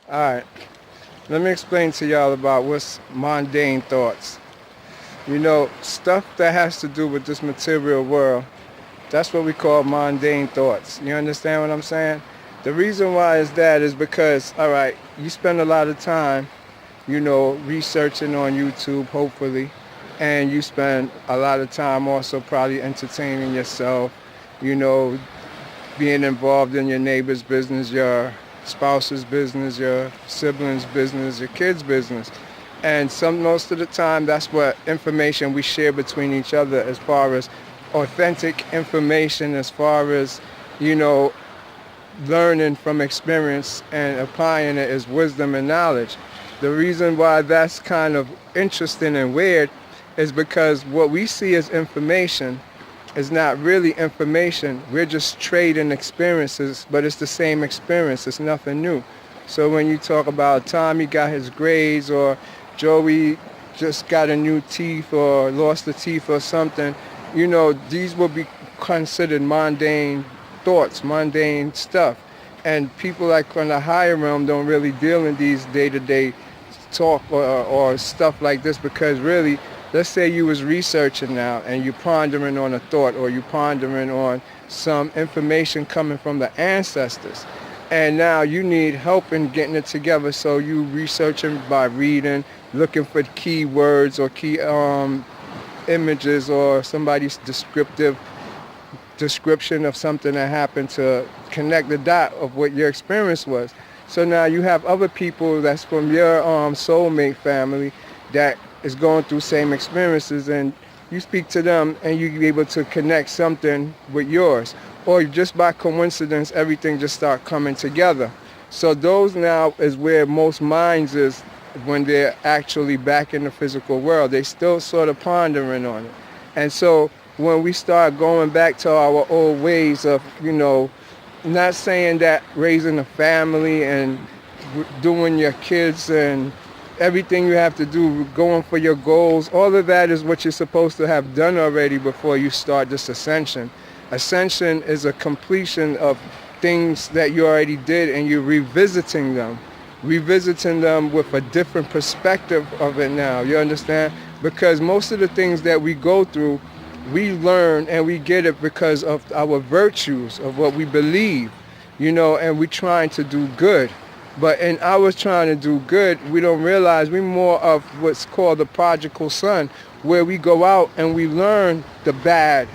All right, let me explain to y'all about what's mundane thoughts. You know, stuff that has to do with this material world, that's what we call mundane thoughts. You understand what I'm saying? The reason why is that is because, all right, you spend a lot of time, researching on YouTube, hopefully, and you spend a lot of time also probably entertaining yourself, you know, being involved in your neighbor's business, your spouse's business, your siblings' business, your kids' business. And most of the time, that's what information we share between each other as far as authentic information, as far as, you know, learning from experience and applying it as wisdom and knowledge. The reason why that's kind of interesting and weird is because what we see as information is not really information. We're just trading experiences, but it's the same experience. It's nothing new. So when you talk about Tommy got his grades or Joey just got a new teeth or lost a teeth or something, these will be considered mundane thoughts, mundane stuff. And people like on the higher realm don't really deal in these day-to-day talk or stuff like this because really, let's say you was researching now and you pondering on a thought or you pondering on some information coming from the ancestors. And now you need help in getting it together, so you researching by reading, looking for key words or key images or somebody's description of something that happened to connect the dot of what your experience was. So now you have other people that's from your soulmate family that is going through same experiences, and you speak to them and you be able to connect something with yours. Or just by coincidence, everything just start coming together. So those now is where most minds is when they're actually back in the physical world. They still sort of pondering on it. And so when we start going back to our old ways of, not saying that raising a family and doing your kids and everything you have to do, going for your goals, all of that is what you're supposed to have done already before you start this ascension. Ascension is a completion of things that you already did and you're revisiting them with a different perspective of it now. You understand? Because most of the things that we go through, we learn and we get it because of our virtues, of what we believe, and we're trying to do good. But in our trying to do good, we don't realize we're more of what's called the prodigal son, where we go out and we learn the bad.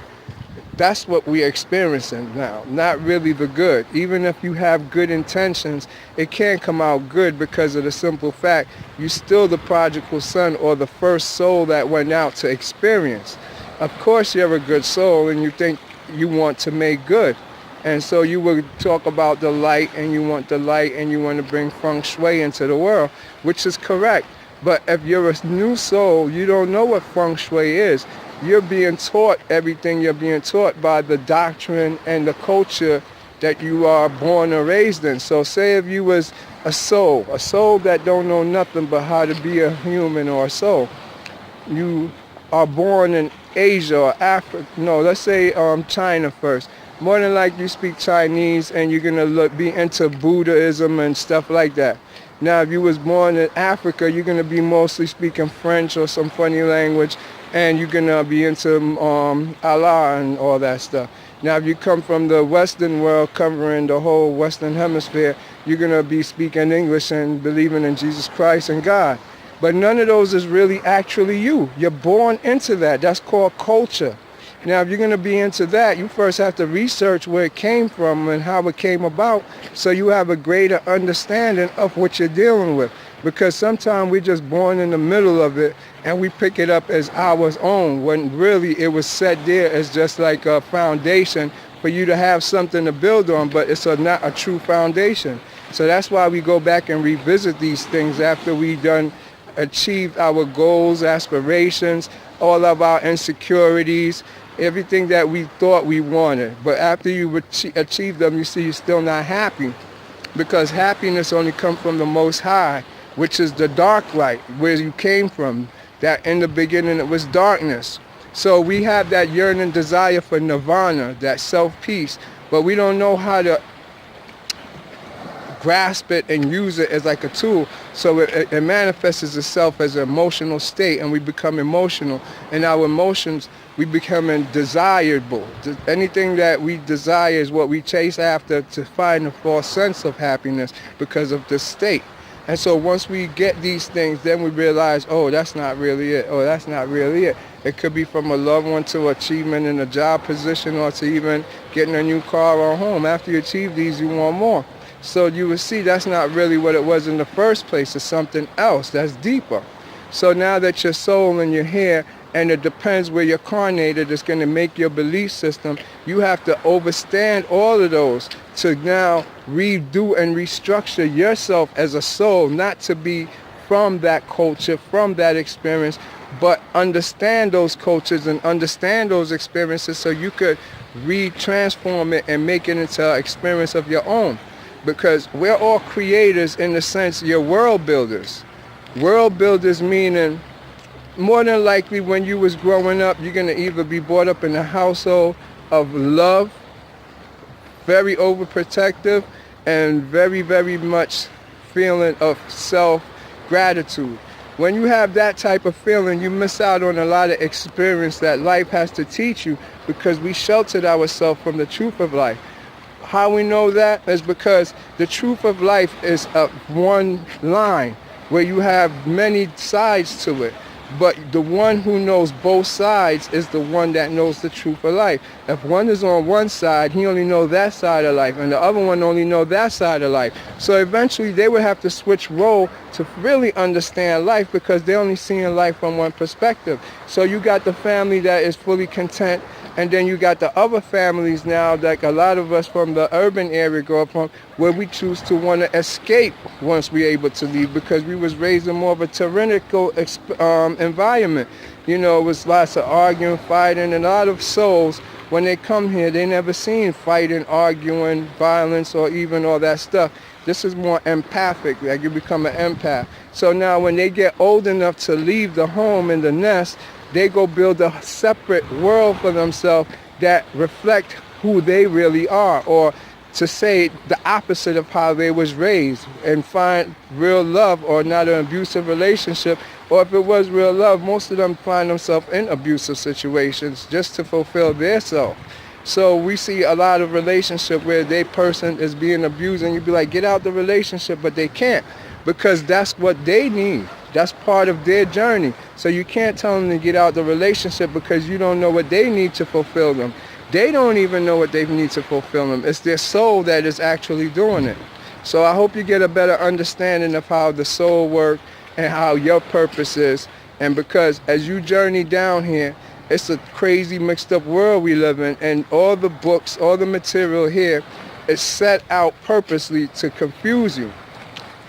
That's what we're experiencing now, not really the good. Even if you have good intentions, it can't come out good because of the simple fact you're still the prodigal son or the first soul that went out to experience. Of course you're a good soul and you think you want to make good. And so you will talk about the light and you want the light and you want to bring feng shui into the world, which is correct. But if you're a new soul, you don't know what feng shui is. You're being taught everything you're being taught by the doctrine and the culture that you are born or raised in. So say if you was a soul that don't know nothing but how to be a human or a soul. You are born in Asia or Africa, let's say China first. More than likely you speak Chinese and you're going to be into Buddhism and stuff like that. Now if you was born in Africa, you're going to be mostly speaking French or some funny language, and you're going to be into Allah and all that stuff. Now if you come from the Western world, covering the whole Western hemisphere, you're going to be speaking English and believing in Jesus Christ and God. But none of those is really actually you. You're born into that. That's called culture. Now, if you're going to be into that, you first have to research where it came from and how it came about so you have a greater understanding of what you're dealing with. Because sometimes we're just born in the middle of it and we pick it up as our own when really it was set there as just like a foundation for you to have something to build on, but it's not a true foundation. So that's why we go back and revisit these things after we done achieved our goals, aspirations, all of our insecurities, everything that we thought we wanted. But after you achieve them, you see you're still not happy, because happiness only comes from the Most High, which is the dark light, where you came from. That in the beginning it was darkness. So we have that yearning desire for nirvana, that self-peace, but we don't know how to grasp it and use it as like a tool. So it manifests itself as an emotional state, and we become emotional. And our emotions, we become desirable. Anything that we desire is what we chase after to find a false sense of happiness because of this state. And so once we get these things, then we realize, oh, that's not really it. Oh, that's not really it. It could be from a loved one to achievement in a job position, or to even getting a new car or home. After you achieve these, you want more. So you will see that's not really what it was in the first place. It's something else that's deeper. So now that your soul and you're here, and it depends where you're carnated, it's going to make your belief system. You have to overstand all of those to now redo and restructure yourself as a soul, not to be from that culture, from that experience, but understand those cultures and understand those experiences so you could retransform it and make it into an experience of your own. Because we're all creators in the sense you're world builders. World builders meaning more than likely when you was growing up, you're going to either be brought up in a household of love, very overprotective, and very, very much feeling of self-gratitude. When you have that type of feeling, you miss out on a lot of experience that life has to teach you, because we sheltered ourselves from the truth of life. How we know that is because the truth of life is one line where you have many sides to it. But the one who knows both sides is the one that knows the truth of life. If one is on one side, he only knows that side of life, and the other one only knows that side of life. So eventually they would have to switch role to really understand life, because they're only seeing life from one perspective. So you got the family that is fully content, and then you got the other families now, like a lot of us from the urban area grow up from, where we choose to want to escape once we're able to leave, because we was raised in more of a tyrannical environment. You know, it was lots of arguing, fighting, and a lot of souls, when they come here, they never seen fighting, arguing, violence, or even all that stuff. This is more empathic, like you become an empath. So now when they get old enough to leave the home and the nest, they go build a separate world for themselves that reflect who they really are, or to say the opposite of how they was raised, and find real love, or not an abusive relationship. Or if it was real love, most of them find themselves in abusive situations just to fulfill their self. So we see a lot of relationship where they person is being abused, and you'd be like, get out the relationship, but they can't, because that's what they need. That's part of their journey. So you can't tell them to get out the relationship, because you don't know what they need to fulfill them. They don't even know what they need to fulfill them. It's their soul that is actually doing it. So I hope you get a better understanding of how the soul works and how your purpose is. And because as you journey down here, it's a crazy mixed up world we live in, and all the books, all the material here is set out purposely to confuse you.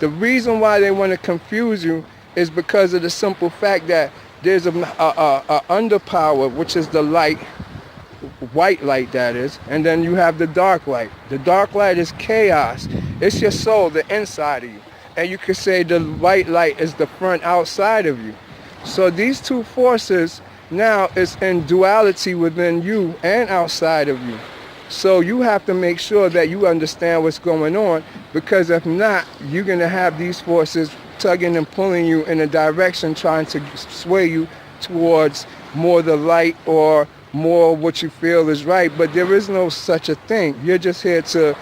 The reason why they want to confuse you is because of the simple fact that there's a underpower, which is the light, white light that is, and then you have the dark light. The dark light is chaos. It's your soul, the inside of you. And you could say the white light is the front outside of you. So these two forces now is in duality within you and outside of you. So you have to make sure that you understand what's going on, because if not, you're going to have these forces tugging and pulling you in a direction, trying to sway you towards more the light or more what you feel is right. But there is no such a thing. You're just here to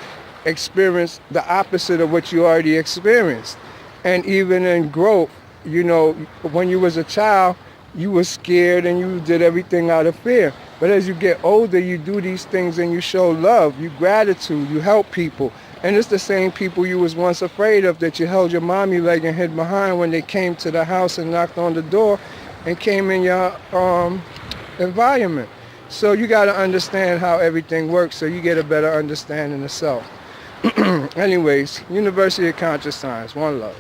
experience the opposite of what you already experienced. And even in growth, you know, when you was a child, you were scared and you did everything out of fear. But as you get older, you do these things and you show love, you gratitude, you help people. And it's the same people you was once afraid of that you held your mommy leg and hid behind when they came to the house and knocked on the door and came in your environment. So you got to understand how everything works so you get a better understanding of self. Anyways, University of Conscious Science, one love.